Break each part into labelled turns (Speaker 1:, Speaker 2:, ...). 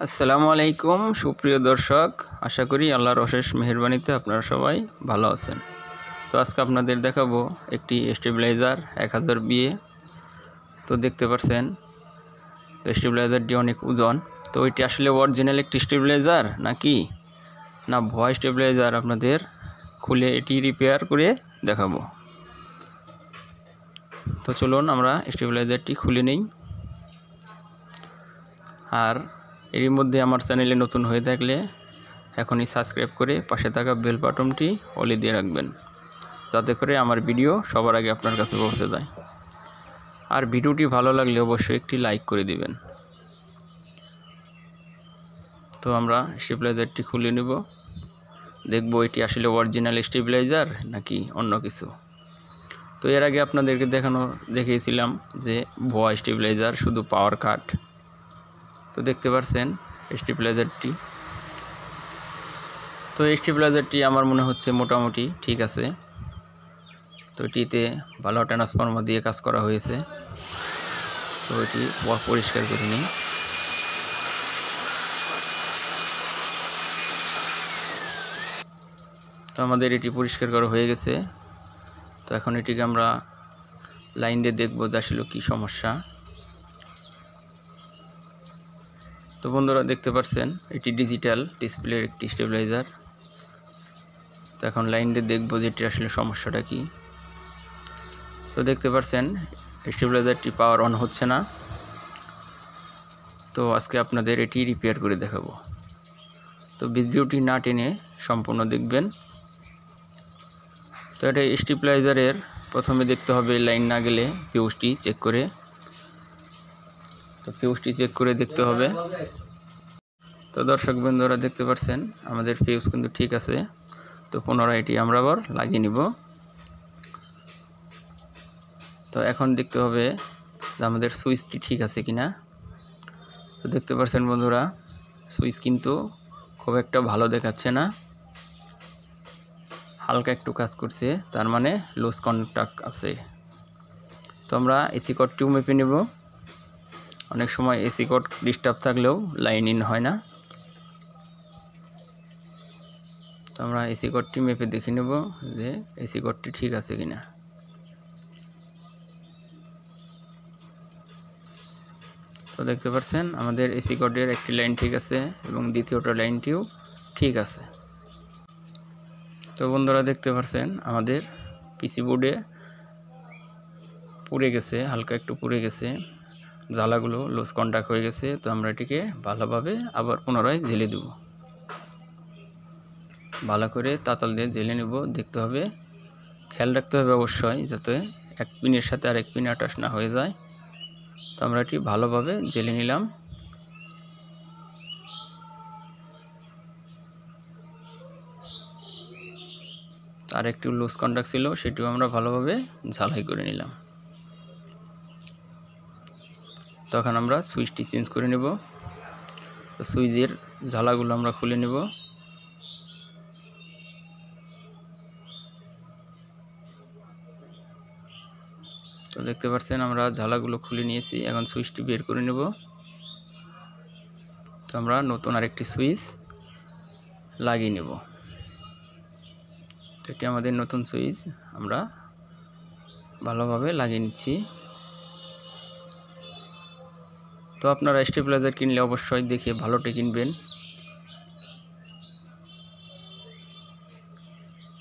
Speaker 1: আসসালামু আলাইকুম সুপ্রিয় দর্শক, আশা করি আল্লাহর অশেষ মেহেরবানিতে আপনারা সবাই ভালো আছেন। তো আজকে আপনাদের দেখাবো একটি স্টেবিলাইজার 1000 বিএ। তো দেখতে পাচ্ছেন তো স্টেবিলাইজারটি অনেক ওজন। তো এটি আসলে অরিজিনাল একটি স্টেবিলাইজার নাকি না ভয় স্টেবিলাইজার, আপনাদের খুলে এটি রিপেয়ার করে দেখাবো। তো চলুন আমরা স্টেবিলাইজারটি খুলে নেই। আর এর মধ্যে আমার চ্যানেলে নতুন হয়ে থাকলে এখনই সাবস্ক্রাইব করে পাশে থাকা বেল বাটনটি অলে দিয়ে রাখবেন, যাতে করে আমার ভিডিও সবার আগে আপনার কাছে পৌঁছে যায়। আর ভিডিওটি ভালো লাগলে অবশ্যই একটি লাইক করে দিবেন। তো আমরা স্টেবিলাইজারটি খুলে নেব, দেখব এটি আসলে অরিজিনাল স্টেবিলাইজার নাকি অন্য কিছু। তো এর আগে আপনাদেরকে দেখিয়েছিলাম যে ভুয়া স্টেবিলাইজার, শুধু পাওয়ার কাট। তো দেখতে পাচ্ছেন স্টেবিলাইজারটি। তো স্টেবিলাইজারটি আমার মনে হচ্ছে মোটামুটি ঠিক আছে। তো এটিতে ভালো ট্রান্সফরমার দিয়ে কাজ করা হয়েছে। তো এটি পরিষ্কার করে নিই। তো আমাদের এটি পরিষ্কার করা হয়ে গেছে। তো এখন এটিকে আমরা লাইন দিয়ে দেখব যে আসলে কী সমস্যা। তো বন্ধুরা দেখতে পাচ্ছেন এটি ডিজিটাল ডিসপ্লের একটি স্টেবিলাইজার। তো এখন লাইন দিয়ে দেখব যে এটি আসলে সমস্যাটা কি। তো দেখতে পাচ্ছেন স্টেবিলাইজারটি পাওয়ার অন হচ্ছে না। তো আজকে আপনাদের এটি রিপেয়ার করে দেখাবো। তো ভিডিওটি না টেনে সম্পূর্ণ দেখবেন। তো এটা স্টেবিলাইজারের প্রথমে দেখতে হবে লাইন না গেলে ফিউজটি চেক করে। তো ফিউজটি চেক করে দেখতে হবে। তো দর্শক বন্ধুরা দেখতে পাচ্ছেন আমাদের ফিউজ কিন্তু ঠিক আছে। তো পুনরায় এটি আমরা আবার লাগিয়ে নিব। তো এখন দেখতে হবে যে আমাদের সুইচটি ঠিক আছে কিনা। তো দেখতে পাচ্ছেন বন্ধুরা সুইচ কিন্তু খুব একটা ভালো দেখাচ্ছে না, হালকা একটু কাজ করছে, তার মানে লুজ কন্টাক্ট আছে। তো আমরা এসি কোডটিও মেপে নেব। অনেক সময় এসি কোড ডিস্টার্ব থাকলেও লাইন ইন হয় না। তো আমরা এসি কোডটি মেপে দেখে নেব যে এসি কোডটি ঠিক আছে কিনা। তো দেখতে পাচ্ছেন আমাদের এসি কোডের একটি লাইন ঠিক আছে এবং দ্বিতীয়টা লাইনটিও ঠিক আছে। তো বন্ধুরা দেখতে পাচ্ছেন আমাদের পিসি বোর্ডে পুড়ে গেছে, হালকা একটু পুড়ে গেছে, জ্বালাগুলো লুজ কন্টাক্ট হয়ে গেছে। তো আমরা এটিকে ভালোভাবে আবার পুনরায় জেলে দেব। ভালো করে তাতাল দিয়ে জেলে নেব। দেখতে হবে, খেয়াল রাখতে হবে অবশ্যই যাতে এক পিনের সাথে আরেক পিন অ্যাটাচ না হয়ে যায়। তো আমরা এটি ভালোভাবে জেলে নিলাম। আর একটু লুজ কন্টাক্ট ছিল, সেটিও আমরা ভালোভাবে ঝালাই করে নিলাম। তখন আমরা সুইচটি চেঞ্জ করে নেব। তো সুইচের ঝালাগুলো আমরা খুলে নেব। তো দেখতে পাচ্ছেন আমরা ঝালাগুলো খুলে নিয়েছি। এখন সুইচটি বের করে নেব। তো আমরা নতুন আরেকটি সুইচ লাগিয়ে নেব। তো এটি আমাদের নতুন সুইচ, আমরা ভালোভাবে লাগিয়ে নিচ্ছি। তো আপনারা স্টেবিলাইজার কিনলে অবশ্যই দেখে ভালোটি কিনবেন।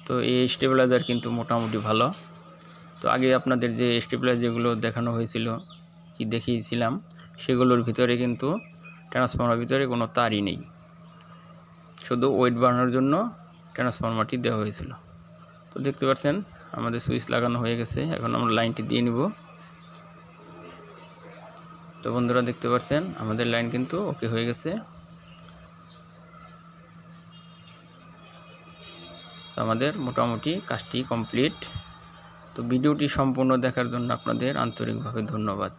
Speaker 1: তো এই স্টেবিলাইজার কিন্তু মোটামুটি ভালো। তো আগে আপনাদের যে স্টেবিলাইজারগুলো দেখানো হয়েছিল, কি দেখিয়েছিলাম, সেগুলোর ভিতরে কিন্তু ট্রান্সফরমার ভিতরে কোনো তারই নেই, শুধু ওয়েট বাড়ানোর জন্য ট্রান্সফরমারটি দেওয়া হয়েছিল। তো দেখতে পাচ্ছেন আমাদের সুইচ লাগানো হয়ে গেছে। এখন আমরা লাইনটি দিয়ে নিব। তো বন্ধুরা দেখতে পাচ্ছেন আমাদের লাইন কিন্তু ওকে হয়ে গেছে। আমাদের মোটামুটি কাজটি কমপ্লিট। তো ভিডিওটি সম্পূর্ণ দেখার জন্য আপনাদের আন্তরিকভাবে ধন্যবাদ।